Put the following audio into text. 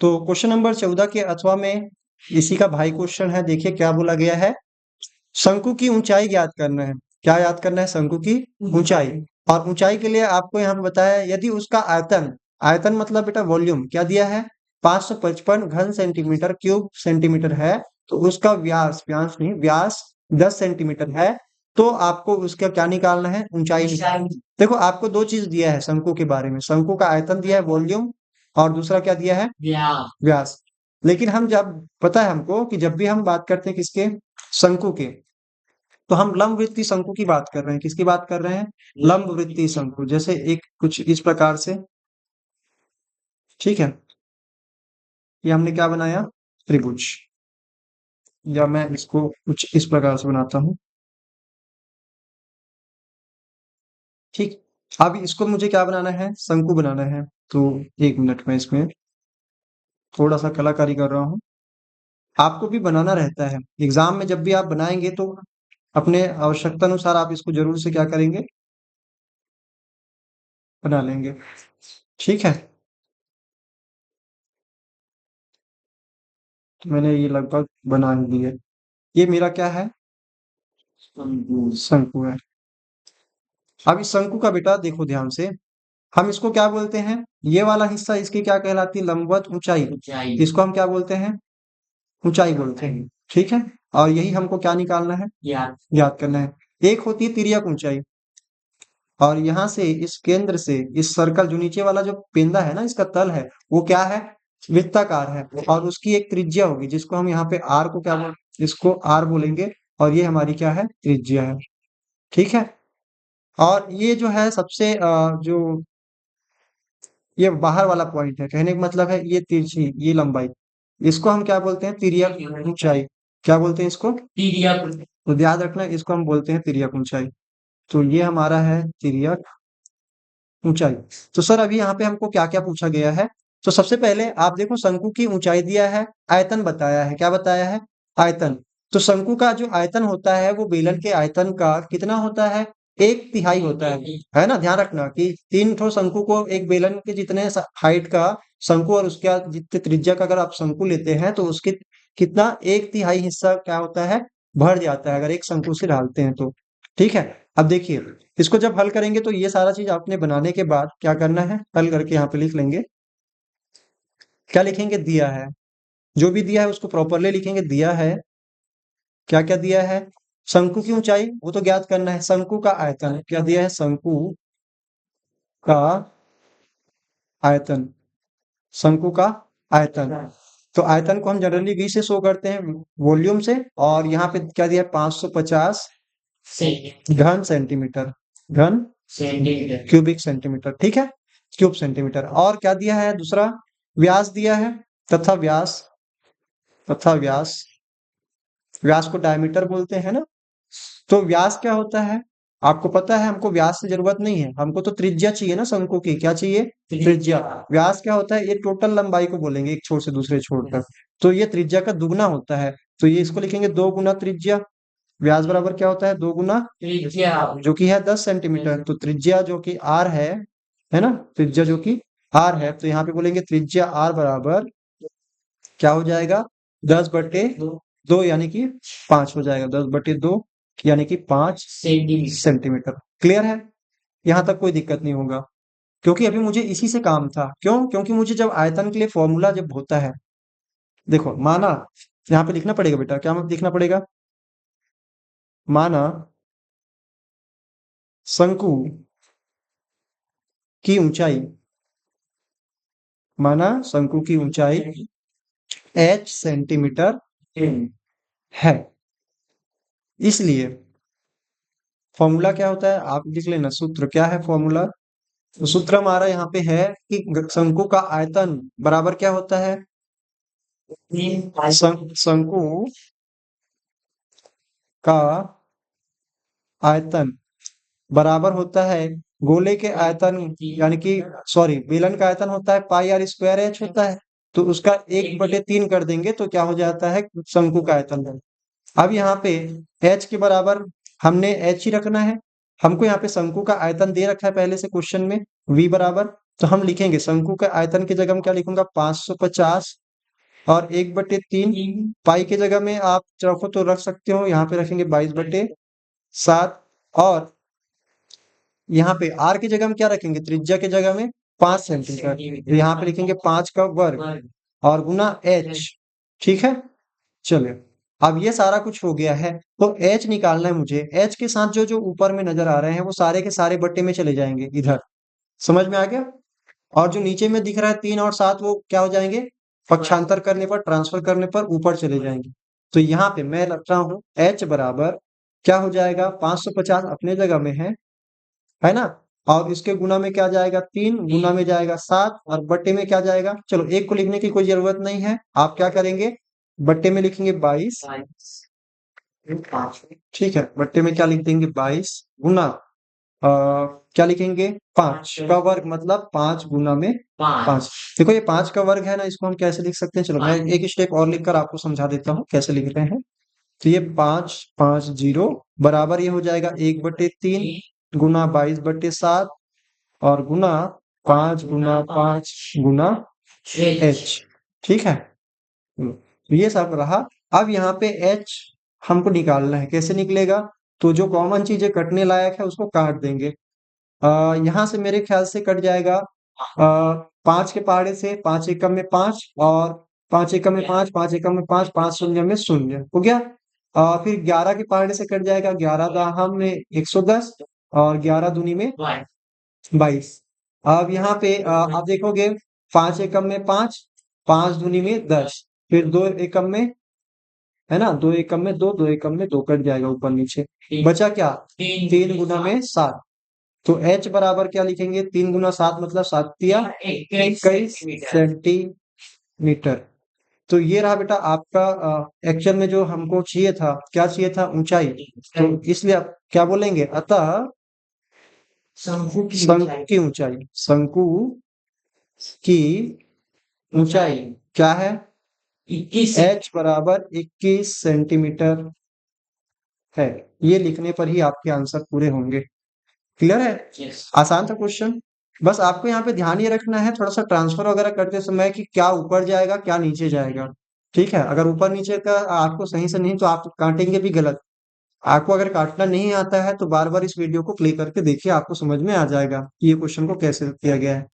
तो question number 14 के अथवा में इसी का भाई क्वेश्चन है। देखिए क्या बोला गया है, शंकु की ऊंचाई ज्ञात करना है। क्या याद करना है? शंकु की ऊंचाई। और ऊंचाई के लिए आपको यहाँ पे बताया है, यदि उसका आयतन, आयतन मतलब बेटा वॉल्यूम, क्या दिया है 555 घन सेंटीमीटर क्यूब सेंटीमीटर है, तो उसका व्यास, व्यास नहीं व्यास 10 सेंटीमीटर है, तो आपको उसका क्या निकालना है? ऊंचाई निकालना है। देखो आपको दो चीज दिया है शंकु के बारे में, शंकु का आयतन दिया है वॉल्यूम, और दूसरा क्या दिया है? व्यास। लेकिन हम जब, पता है हमको कि जब भी हम बात करते हैं किसके, शंकु के, तो हम लंबवृत्तीय शंकु की बात कर रहे हैं। किसकी बात कर रहे हैं? लंबवृत्तीय शंकु। जैसे एक कुछ इस प्रकार से, ठीक है, ये हमने क्या बनाया? त्रिभुज। या मैं इसको कुछ इस प्रकार से बनाता हूं, ठीक। अब इसको मुझे क्या बनाना है? शंकु बनाना है। तो एक मिनट में इसमें थोड़ा सा कलाकारी कर रहा हूँ। आपको भी बनाना रहता है एग्जाम में, जब भी आप बनाएंगे तो अपने आवश्यकता अनुसार आप इसको जरूर से क्या करेंगे? बना लेंगे, ठीक है। तो मैंने ये लगभग बना ही दी है। ये मेरा क्या है? शंकु है। अब इस शंकु का बेटा देखो ध्यान से, हम इसको क्या बोलते हैं? ये वाला हिस्सा इसकी क्या कहलाती है? लंबवत ऊंचाई। इसको हम क्या बोलते हैं? ऊंचाई बोलते हैं, ठीक है। और यही हमको क्या निकालना है? याद करना है। एक होती है तिर्यक ऊंचाई, और यहाँ से इस केंद्र से इस सर्कल, जो नीचे वाला जो पेंदा है ना, इसका तल है, वो क्या है? वृत्ताकार है। और उसकी एक त्रिज्या होगी, जिसको हम यहाँ पे आर को क्या बोल, इसको आर बोलेंगे, और ये हमारी क्या है? त्रिज्या है, ठीक है। और ये जो है सबसे जो ये बाहर वाला पॉइंट है, कहने का मतलब है ये तिरछी, ये लंबाई, इसको हम क्या बोलते हैं? तिर्यक ऊंचाई। क्या बोलते हैं इसको? तो याद रखना, इसको हम बोलते हैं तिर्यक ऊंचाई। तो ये हमारा है तिर्यक ऊंचाई। तो सर अभी यहाँ पे हमको क्या क्या पूछा गया है? तो सबसे पहले आप देखो, शंकु की ऊंचाई दिया है, आयतन बताया है। क्या बताया है? आयतन। तो शंकु का जो आयतन होता है वो बेलन के आयतन का कितना होता है? एक तिहाई होता है ना। ध्यान रखना कि तीन ठो शंकु को, एक बेलन के जितने हाइट का शंकु और उसके जितने त्रिज्या का अगर आप शंकु लेते हैं, तो उसके कितना, एक तिहाई हिस्सा क्या होता है? भर जाता है, अगर एक शंकु से ढालते हैं तो, ठीक है। अब देखिए, इसको जब हल करेंगे तो ये सारा चीज आपने बनाने के बाद क्या करना है? हल करके यहाँ पे लिख लेंगे। क्या लिखेंगे? दिया है, जो भी दिया है उसको प्रॉपरली लिखेंगे। दिया है, क्या क्या दिया है? शंकु की ऊंचाई, वो तो ज्ञात करना है। शंकु का आयतन, क्या दिया है? शंकु का आयतन, शंकु का आयतन। तो आयतन को हम जनरली v से शो करते हैं, वॉल्यूम से। और यहाँ पे क्या दिया है? 550 घन सेंटीमीटर, घन क्यूबिक सेंटीमीटर, ठीक है, क्यूब सेंटीमीटर। और क्या दिया है? दूसरा व्यास दिया है, तथा व्यास, तथा व्यास, व्यास को डायमीटर बोलते हैं ना। तो व्यास क्या होता है? आपको पता है, हमको व्यास से जरूरत नहीं है, हमको तो त्रिज्या चाहिए ना शंकु की। क्या चाहिए? त्रिज्या। व्यास क्या होता है? ये टोटल लंबाई को बोलेंगे, एक छोर से दूसरे छोर तक। तो ये त्रिज्या का दुगना होता है, तो ये इसको लिखेंगे 2 गुना त्रिज्या। व्यास बराबर क्या होता है? 2 गुना त्रिज्या, जो कि है 10 सेंटीमीटर। तो त्रिज्या जो कि आर है ना, त्रिज्या जो कि आर है, तो यहाँ पे बोलेंगे त्रिज्या आर बराबर क्या हो जाएगा? 10/2, यानी कि 5 हो जाएगा। 10/2 यानी कि 5 सेंटीमीटर। क्लियर है? यहाँ तक कोई दिक्कत नहीं होगा, क्योंकि अभी मुझे इसी से काम था। क्यों? क्योंकि मुझे जब आयतन के लिए फॉर्मूला जब होता है, देखो माना, यहाँ पे लिखना पड़ेगा बेटा, क्या लिखना पड़ेगा? माना शंकु की ऊंचाई, माना शंकु की ऊंचाई h सेंटीमीटर है, इसलिए फॉर्मूला क्या होता है? आप लिख लेना, सूत्र क्या है फॉर्मूला। तो सूत्र हमारा यहाँ पे है कि शंकु का आयतन बराबर क्या होता है? शंकु का आयतन बराबर होता है गोले के आयतन, यानी कि सॉरी, बेलन का आयतन होता है पाई आर स्क्वायर एच होता है। तो उसका 1/3 कर देंगे तो क्या हो जाता है? शंकु का आयतन। अब यहाँ पे h के बराबर हमने h ही रखना है। हमको यहाँ पे शंकु का आयतन दे रखा है पहले से क्वेश्चन में, v बराबर तो हम लिखेंगे शंकु के आयतन की जगह में क्या लिखूंगा 550 और 1/3 पाई की जगह में आप रखो तो रख सकते हो, यहाँ पे रखेंगे 22/7 और यहाँ पे आर की जगह में क्या रखेंगे, त्रिज्या की जगह में 5 सेंटीमीटर, तो यहाँ पे लिखेंगे 5 का वर्ग और गुना एच। ठीक है, चलिए अब ये सारा कुछ हो गया है, तो एच निकालना है मुझे। एच के साथ जो जो ऊपर में नजर आ रहे हैं वो सारे के सारे बट्टे में चले जाएंगे इधर, समझ में आ गया। और जो नीचे में दिख रहा है 3 और 7 वो क्या हो जाएंगे, पक्षांतर करने पर, ट्रांसफर करने पर ऊपर चले जाएंगे। तो यहाँ पे मैं रख रहा हूँ एच बराबर क्या हो जाएगा, 550 अपने जगह में है ना, और इसके गुना में क्या जाएगा 3, गुना में जाएगा 7 और बट्टे में क्या जाएगा, चलो एक को लिखने की कोई जरूरत नहीं है, आप क्या करेंगे बट्टे में लिखेंगे 22। ठीक है, बट्टे में क्या लिख देंगे 22 गुना क्या लिखेंगे 5 का वर्ग, मतलब 5 गुना में 5। देखो ये 5 का वर्ग है ना, इसको हम कैसे लिख सकते हैं, चलो मैं एक स्टेप और लिखकर आपको समझा देता हूँ कैसे लिख रहे हैं। तो ये 550 बराबर ये हो जाएगा 1/3 गुना 22/7 और गुना 5 गुना 5 गुना एच। ठीक है, तो ये सब रहा। अब यहाँ पे एच हमको निकालना है, कैसे निकलेगा, तो जो कॉमन चीजें कटने लायक है उसको काट देंगे। यहाँ से मेरे ख्याल से कट जाएगा 5 के पहाड़े से 5 एकम में 5 और 5 एकम में 5, 5 एकम में 5, 5 शून्य में 0 हो गया। फिर 11 के पहाड़े से कट जाएगा 11 दाहम में 110 और 11 दूनी में 22। अब यहाँ पे आप देखोगे 5 एकम में 5, 5 दूनी में 10, फिर 2 एकम में है ना, 2 एकम में 2, 2 एकम में 2 कट जाएगा ऊपर नीचे, बचा क्या 3 गुना में 7। तो h बराबर क्या लिखेंगे, 3 गुना 7 मतलब 7 तिया 21 सेंटीमीटर। तो ये रहा बेटा आपका एक्चुअल में जो हमको चाहिए था, क्या चाहिए था, ऊंचाई। तो इसलिए आप क्या बोलेंगे, अतः शंकु की ऊंचाई, शंकु की ऊंचाई क्या है, h बराबर 21 सेंटीमीटर है। ये लिखने पर ही आपके आंसर पूरे होंगे। क्लियर है, आसान था क्वेश्चन। बस आपको यहाँ पे ध्यान ये रखना है थोड़ा सा ट्रांसफर वगैरह करते समय कि क्या ऊपर जाएगा क्या नीचे जाएगा। ठीक है, अगर ऊपर नीचे का आपको सही से नहीं तो आप काटेंगे भी गलत। आपको अगर काटना नहीं आता है तो बार बार इस वीडियो को प्ले करके देखिए, आपको समझ में आ जाएगा कि ये क्वेश्चन को कैसे किया गया है।